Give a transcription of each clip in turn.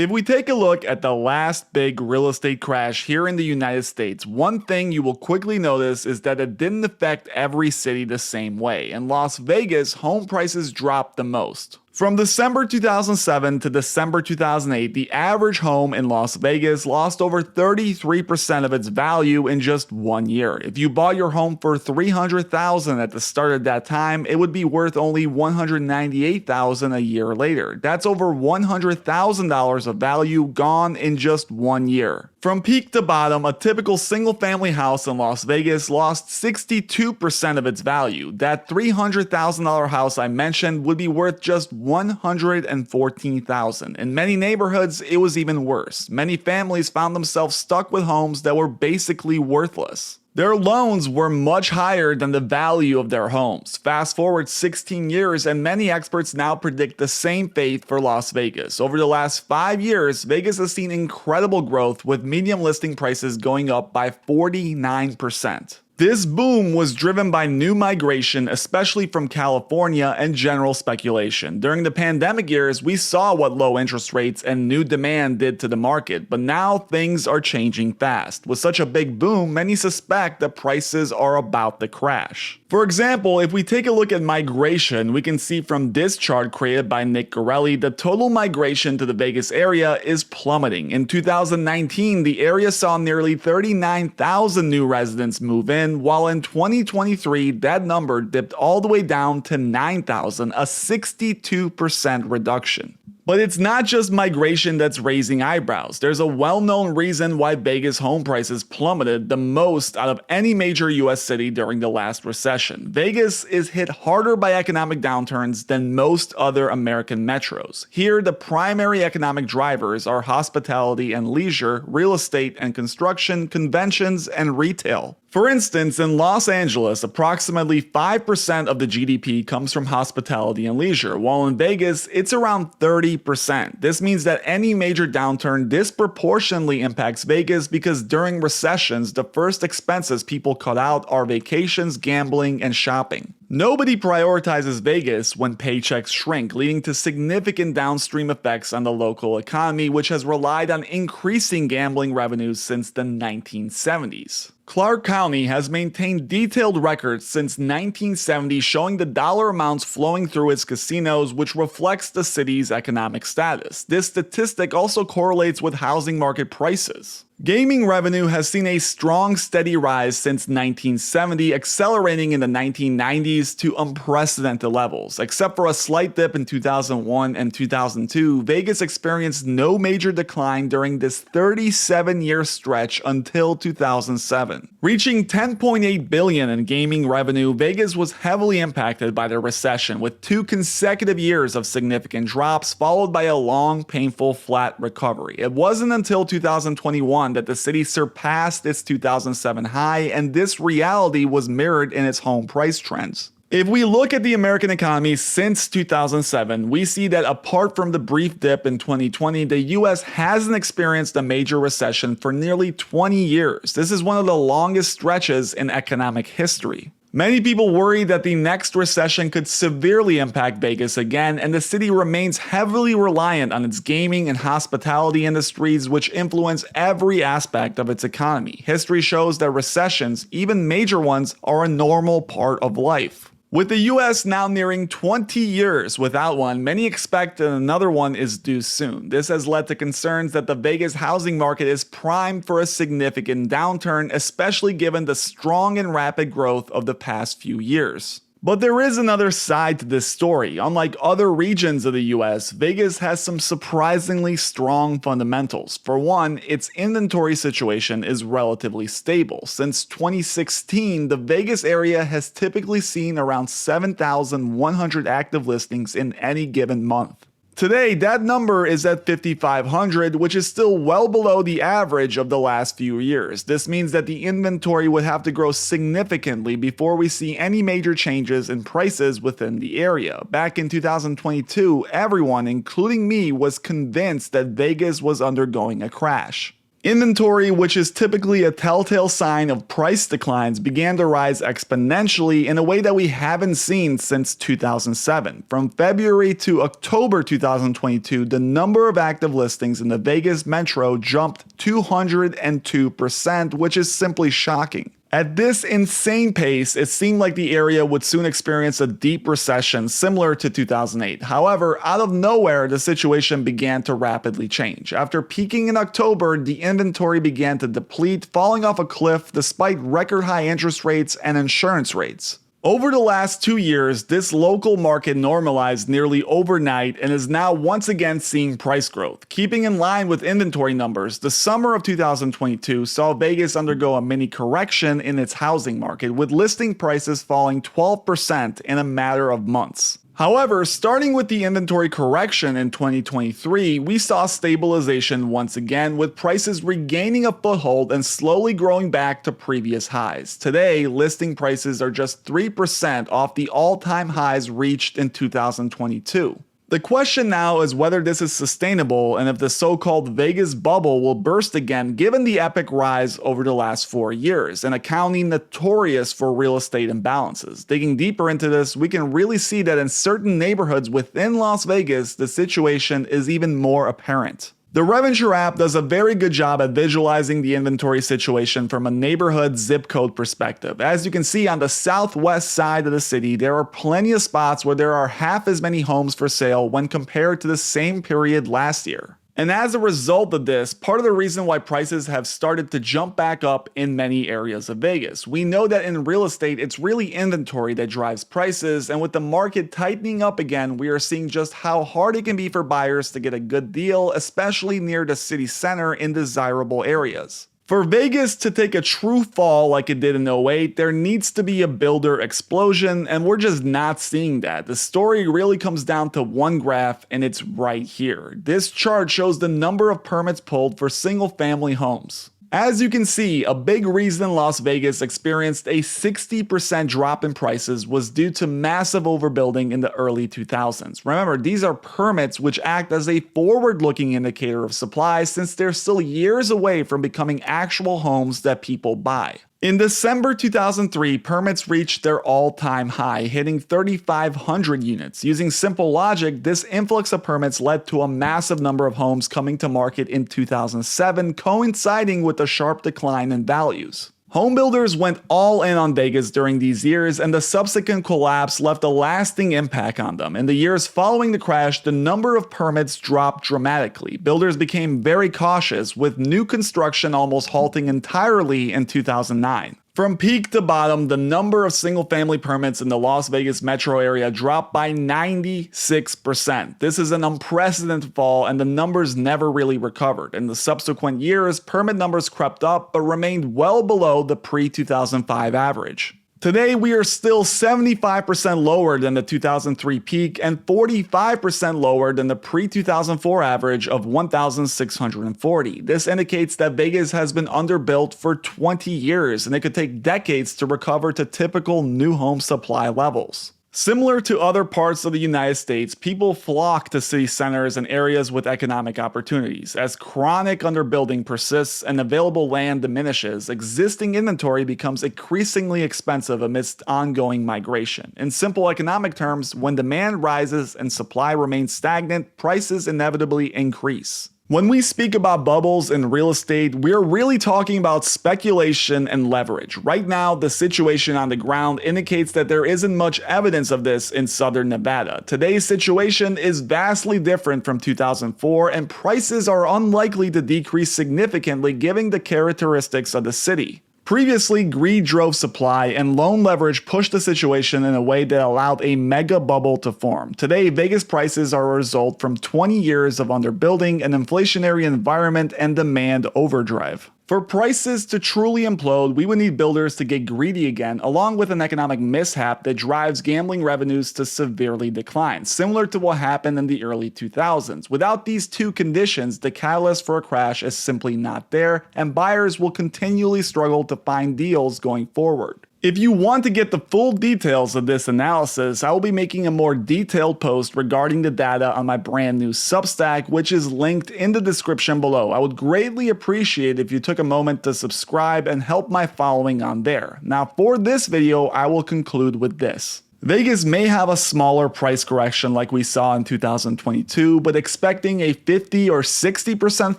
If we take a look at the last big real estate crash here in the United States, one thing you will quickly notice is that it didn't affect every city the same way. In Las Vegas, home prices dropped the most. From December 2007 to December 2008, the average home in Las Vegas lost over 33% of its value in just 1 year. If you bought your home for $300,000 at the start of that time, it would be worth only $198,000 a year later. That's over $100,000 of value gone in just 1 year. From peak to bottom, a typical single-family house in Las Vegas lost 62% of its value. That $300,000 house I mentioned would be worth just $114,000. In many neighborhoods, it was even worse. Many families found themselves stuck with homes that were basically worthless. Their loans were much higher than the value of their homes. Fast forward 16 years and many experts now predict the same fate for Las Vegas. Over the last 5 years, Vegas has seen incredible growth with median listing prices going up by 49%. This boom was driven by new migration, especially from California, and general speculation. During the pandemic years, we saw what low interest rates and new demand did to the market, but now things are changing fast. With such a big boom, many suspect that prices are about to crash. For example, if we take a look at migration, we can see from this chart created by Nick Gorelli, the total migration to the Vegas area is plummeting. In 2019, the area saw nearly 39,000 new residents move in, while in 2023, that number dipped all the way down to 9,000, a 62% reduction. But it's not just migration that's raising eyebrows. There's a well-known reason why Vegas home prices plummeted the most out of any major US city during the last recession. Vegas is hit harder by economic downturns than most other American metros. Here, the primary economic drivers are hospitality and leisure, real estate and construction, conventions, and retail. For instance, in Los Angeles, approximately 5% of the GDP comes from hospitality and leisure, while in Vegas, it's around 30%. This means that any major downturn disproportionately impacts Vegas because during recessions, the first expenses people cut out are vacations, gambling, and shopping. Nobody prioritizes Vegas when paychecks shrink, leading to significant downstream effects on the local economy, which has relied on increasing gambling revenues since the 1970s. Clark County has maintained detailed records since 1970 showing the dollar amounts flowing through its casinos, which reflects the city's economic status. This statistic also correlates with housing market prices. Gaming revenue has seen a strong, steady rise since 1970, accelerating in the 1990s to unprecedented levels. Except for a slight dip in 2001 and 2002, Vegas experienced no major decline during this 37-year stretch until 2007. Reaching $10.8 billion in gaming revenue, Vegas was heavily impacted by the recession, with 2 consecutive years of significant drops, followed by a long, painful, flat recovery. It wasn't until 2021 that the city surpassed its 2007 high, and this reality was mirrored in its home price trends. If we look at the American economy since 2007, we see that apart from the brief dip in 2020, the US hasn't experienced a major recession for nearly 20 years. This is one of the longest stretches in economic history. Many people worry that the next recession could severely impact Vegas again, and the city remains heavily reliant on its gaming and hospitality industries, which influence every aspect of its economy. History shows that recessions, even major ones, are a normal part of life. With the US now nearing 20 years without one, many expect that another one is due soon. This has led to concerns that the Vegas housing market is primed for a significant downturn, especially given the strong and rapid growth of the past few years. But there is another side to this story. Unlike other regions of the US, Vegas has some surprisingly strong fundamentals. For one, its inventory situation is relatively stable. Since 2016, the Vegas area has typically seen around 7,100 active listings in any given month. Today, that number is at 5,500, which is still well below the average of the last few years. This means that the inventory would have to grow significantly before we see any major changes in prices within the area. Back in 2022, everyone, including me, was convinced that Vegas was undergoing a crash. Inventory, which is typically a telltale sign of price declines, began to rise exponentially in a way that we haven't seen since 2007. From February to October 2022, the number of active listings in the Vegas metro jumped 202%, which is simply shocking. At this insane pace, it seemed like the area would soon experience a deep recession similar to 2008. However, out of nowhere, the situation began to rapidly change. After peaking in October, the inventory began to deplete, falling off a cliff despite record high interest rates and insurance rates. Over the last 2 years, this local market normalized nearly overnight and is now once again seeing price growth. Keeping in line with inventory numbers, the summer of 2022 saw Vegas undergo a mini correction in its housing market, with listing prices falling 12% in a matter of months. However, starting with the inventory correction in 2023, we saw stabilization once again, with prices regaining a foothold and slowly growing back to previous highs. Today, listing prices are just 3% off the all-time highs reached in 2022. The question now is whether this is sustainable and if the so-called Vegas bubble will burst again given the epic rise over the last 4 years, an county notorious for real estate imbalances. Digging deeper into this, we can really see that in certain neighborhoods within Las Vegas, the situation is even more apparent. The Revenger app does a very good job at visualizing the inventory situation from a neighborhood zip code perspective. As you can see on the southwest side of the city, there are plenty of spots where there are half as many homes for sale when compared to the same period last year. And as a result of this, part of the reason why prices have started to jump back up in many areas of Vegas. We know that in real estate, it's really inventory that drives prices, and with the market tightening up again, we are seeing just how hard it can be for buyers to get a good deal, especially near the city center in desirable areas. For Vegas to take a true fall like it did in 08, there needs to be a builder explosion, and we're just not seeing that. The story really comes down to one graph, and it's right here. This chart shows the number of permits pulled for single-family homes. As you can see, a big reason Las Vegas experienced a 60% drop in prices was due to massive overbuilding in the early 2000s. Remember, these are permits which act as a forward-looking indicator of supply since they're still years away from becoming actual homes that people buy. In December 2003, permits reached their all-time high, hitting 3,500 units. Using simple logic, this influx of permits led to a massive number of homes coming to market in 2007, coinciding with a sharp decline in values. Home builders went all in on Vegas during these years, and the subsequent collapse left a lasting impact on them. In the years following the crash, the number of permits dropped dramatically. Builders became very cautious, with new construction almost halting entirely in 2009. From peak to bottom, the number of single-family permits in the Las Vegas metro area dropped by 96%. This is an unprecedented fall, and the numbers never really recovered. In the subsequent years, permit numbers crept up but remained well below the pre-2005 average. Today, we are still 75% lower than the 2003 peak and 45% lower than the pre-2004 average of 1,640. This indicates that Vegas has been underbuilt for 20 years, and it could take decades to recover to typical new home supply levels. Similar to other parts of the United States, people flock to city centers and areas with economic opportunities. As chronic underbuilding persists and available land diminishes, existing inventory becomes increasingly expensive amidst ongoing migration. In simple economic terms, when demand rises and supply remains stagnant, prices inevitably increase. When we speak about bubbles in real estate, we're really talking about speculation and leverage. Right now, the situation on the ground indicates that there isn't much evidence of this in southern Nevada. Today's situation is vastly different from 2004, and prices are unlikely to decrease significantly given the characteristics of the city. Previously, greed drove supply, and loan leverage pushed the situation in a way that allowed a mega bubble to form. Today, Vegas prices are a result from 20 years of underbuilding, an inflationary environment, and demand overdrive. For prices to truly implode, we would need builders to get greedy again, along with an economic mishap that drives gambling revenues to severely decline, similar to what happened in the early 2000s. Without these two conditions, the catalyst for a crash is simply not there, and buyers will continually struggle to find deals going forward. If you want to get the full details of this analysis, I will be making a more detailed post regarding the data on my brand new Substack, which is linked in the description below. I would greatly appreciate if you took a moment to subscribe and help my following on there. Now for this video, I will conclude with this. Vegas may have a smaller price correction like we saw in 2022, but expecting a 50 or 60%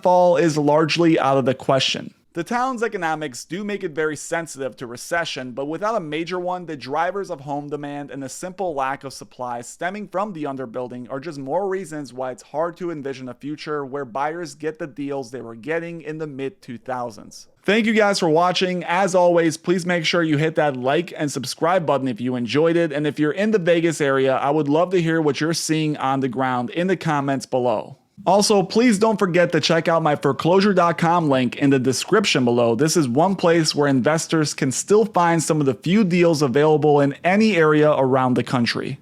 fall is largely out of the question. The town's economics do make it very sensitive to recession, but without a major one, the drivers of home demand and the simple lack of supply stemming from the underbuilding are just more reasons why it's hard to envision a future where buyers get the deals they were getting in the mid-2000s. Thank you guys for watching. As always, please make sure you hit that like and subscribe button if you enjoyed it, and if you're in the Vegas area, I would love to hear what you're seeing on the ground in the comments below. Also, please don't forget to check out my foreclosure.com link in the description below. This is one place where investors can still find some of the few deals available in any area around the country.